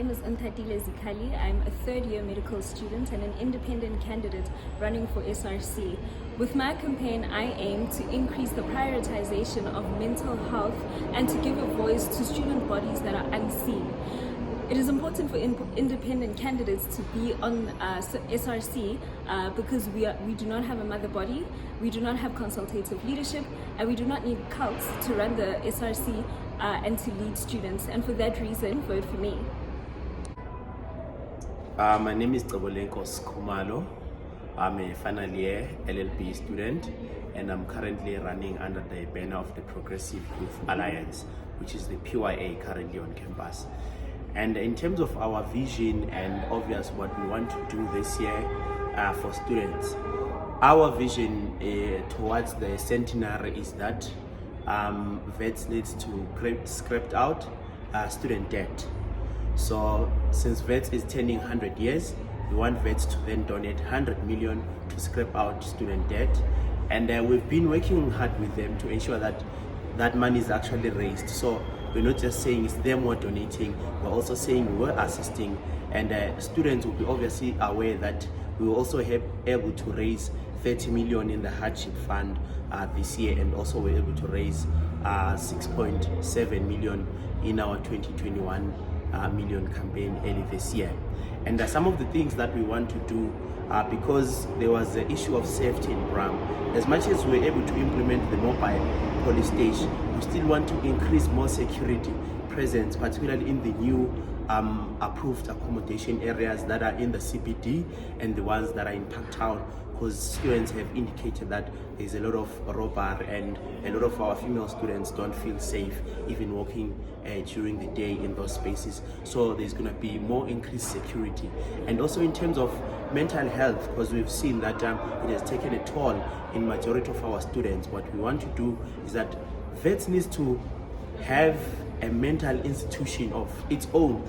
name is Untatile Zikali. I'm a third-year medical student and an independent candidate running for SRC. With my campaign, I aim to increase the prioritization of mental health and to give a voice to student bodies that are unseen. It is important for independent candidates to be on SRC because we do not have a mother body, we do not have consultative leadership, and we do not need cults to run the SRC and to lead students. And for that reason, vote for me. My name is Tsabolenkos Kumalo. I'm a final year LLB student, and I'm currently running under the banner of the Progressive Youth Alliance, which is the PYA currently on campus. And in terms of our vision and obvious what we want to do this year for students, our vision towards the centenary is that Wits needs to scrap out student debt. So since Wits is turning 100 years, we want Wits to then donate 100 million to scrap out student debt. And we've been working hard with them to ensure that that money is actually raised. So we're not just saying it's them who are donating, we're also saying we're assisting, and students will be obviously aware that we will also have able to raise 30 million in the hardship fund this year, and also we're able to raise 6.7 million in our 2021 million campaign early this year. And some of the things that we want to do, because there was the issue of safety in Bram, as much as we were able to implement the mobile police station, we still want to increase more security presence, particularly in the new approved accommodation areas that are in the CBD and the ones that are in Parktown, because students have indicated that there's a lot of robbery and a lot of our female students don't feel safe even walking during the day in those spaces. So there's going to be more increased security. And also in terms of mental health, because we've seen that it has taken a toll in majority of our students. What we want to do is that Wits needs to have a mental institution of its own,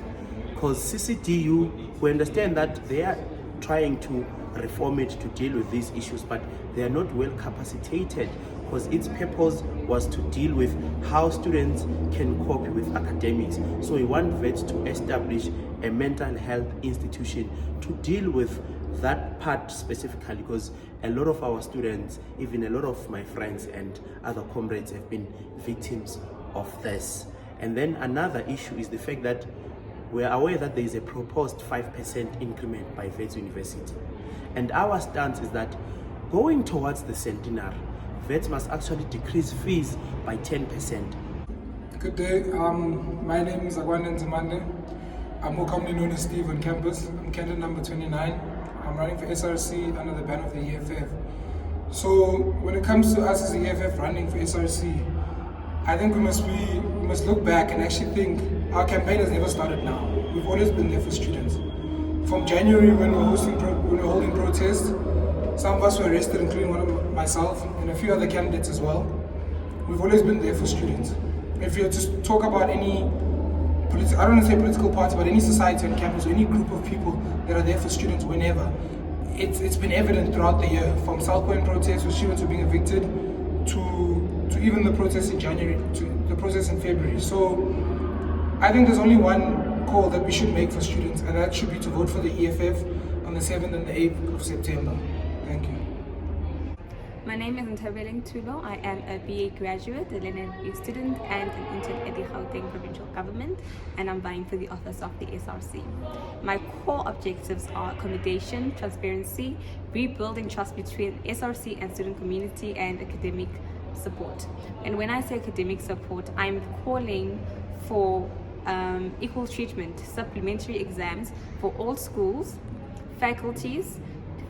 because CCDU, we understand that they are trying to reform it to deal with these issues, but they are not well capacitated, because its purpose was to deal with how students can cope with academics. So we want Wits to establish a mental health institution to deal with that part specifically, because a lot of our students, even a lot of my friends and other comrades, have been victims of this. And then another issue is the fact that we are aware that there is a proposed 5% increment by Wits University. And our stance is that going towards the centenary, Wits must actually decrease fees by 10%. Good day, my name is Agwan Nzimande. I'm more commonly known as Steve on campus. I'm candidate number 29. I'm running for SRC under the banner of the EFF. So when it comes to us as the EFF running for SRC, I think we must look back and actually think our campaign has never started now. We've always been there for students. From January when we were holding protests, some of us were arrested, including myself and a few other candidates as well. We've always been there for students. If you just talk about any, I don't want to say political party, but any society on campus or any group of people that are there for students whenever, it's been evident throughout the year, from South Point protests where students were being evicted to even the protests in January, to the protests in February. So I think there's only one call that we should make for students, and that should be to vote for the EFF on the 7th and the 8th of September. Thank you. My name is Ntabeleng Tulo. I am a BA graduate, a LLB student, and an intern at the Gauteng provincial government, and I'm vying for the office of the SRC. My core objectives are accommodation, transparency, rebuilding trust between SRC and student community, and academic support. And when I say academic support, I'm calling for equal treatment, supplementary exams for all schools, faculties,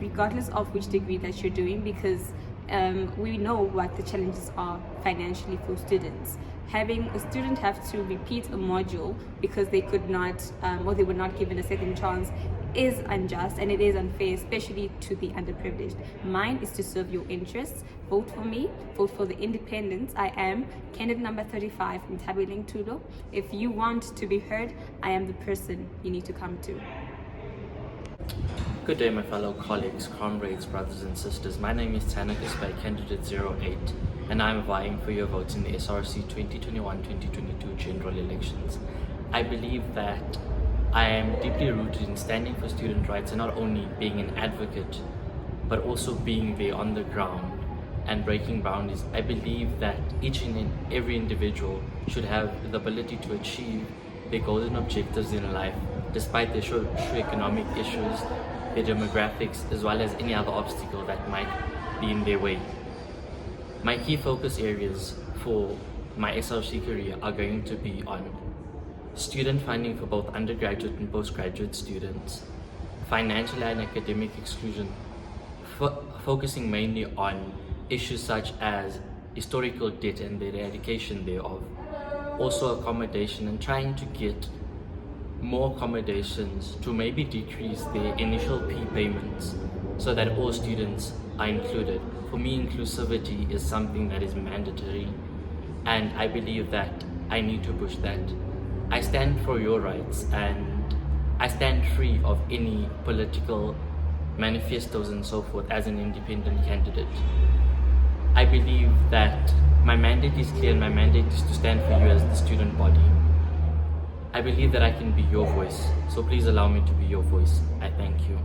regardless of which degree that you're doing, because we know what the challenges are financially for students. Having a student have to repeat a module because they could not or they were not given a second chance is unjust, and it is unfair, especially to the underprivileged. Mine is to serve your interests. Vote for me, vote for the independents. I am candidate number 35 in Ntabeleng Tulo. If you want to be heard, I am the person you need to come to. Good day, my fellow colleagues, comrades, brothers and sisters. My name is Tanaka Spy, candidate 08, and I'm vying for your votes in the SRC 2021-2022 general elections. I believe that I am deeply rooted in standing for student rights and not only being an advocate, but also being there on the ground and breaking boundaries. I believe that each and every individual should have the ability to achieve their golden objectives in life, despite their socio-economic issues, their demographics, as well as any other obstacle that might be in their way. My key focus areas for my SRC career are going to be on student funding for both undergraduate and postgraduate students, financial and academic exclusion, focusing mainly on issues such as historical debt and the eradication thereof, also accommodation, and trying to get more accommodations to maybe decrease their initial fee payments so that all students are included. For me, inclusivity is something that is mandatory, and I believe that I need to push that. I stand for your rights, and I stand free of any political manifestos and so forth as an independent candidate. I believe that my mandate is clear, and my mandate is to stand for you as the student body. I believe that I can be your voice, so please allow me to be your voice. I thank you.